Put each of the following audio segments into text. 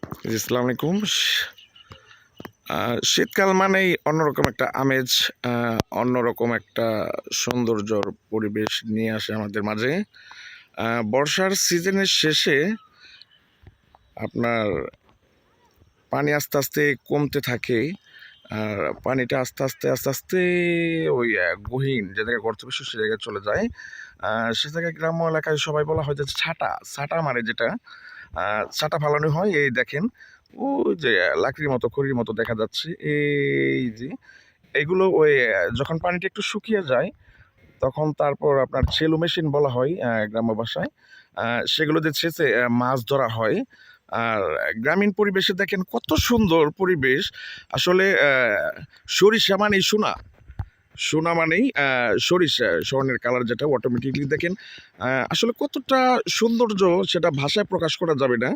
জি, আসসালামু আলাইকুম। শীতকাল মানেই অন্যরকম একটা আমেজ, অন্যরকম একটা সৌন্দর্যর পরিবেশ নিয়ে আসে আমাদের মাঝে। বর্ষার সিজনের শেষে আপনার পানি আস্তে, আস্তে কমতে থাকে। আর পানিটা আস্তে, আস্তে ওই গহীন যে জায়গায় গর্তবেষ্টিত সে জায়গায় চলে যায়। সে জায়গায় গ্রাম্য এলাকায় সবাই বলা হয় যে ছাটা মারে যেটা, ছাটা ফালানো হয়। এই দেখেন ওই যে লাকড়ির মতো খড়ির মতো দেখা যাচ্ছে। এই যে এগুলো ওই যখন পানিটা একটু শুকিয়ে যায় তখন তারপর আপনার সেলো মেশিন বলা হয় গ্রাম্য ভাষায়। সেগুলো দিয়ে ছেঁচে মাছ ধরা হয়। আর গ্রামীণ পরিবেশে দেখেন কত সুন্দর পরিবেশ। আসলে সরিষা মানেই সোনা। সোনা মানেই সরিষা, স্বর্ণের কালার যেটা অটোমেটিকলি দেখেন আসলে কতটা সৌন্দর্য সেটা ভাষায় প্রকাশ করা যাবে না।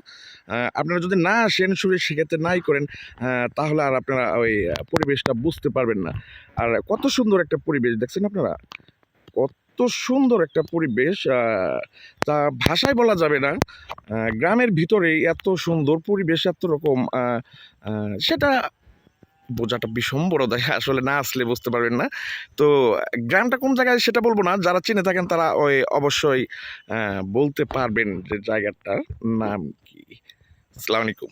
আপনারা যদি না আসেন, সেক্ষেত্রে নাই করেন, তাহলে আর আপনারা ওই পরিবেশটা বুঝতে পারবেন না। আর কত সুন্দর একটা পরিবেশ দেখছেন আপনারা? কত সুন্দর একটা পরিবেশ, তা ভাষায় বলা যাবে না। গ্রামের ভিতরেই এত সুন্দর পরিবেশ, এত রকম সেটা বোঝাটা বিসম্বরদায় আসলে না আসলে বুঝতে পারবেন না। তো গ্রামটা কোন জায়গায় সেটা বলব না। যারা চিনে থাকেন তারা ওই অবশ্যই বলতে পারবেন যে জায়গাটার নাম কি। আসসালামু আলাইকুম।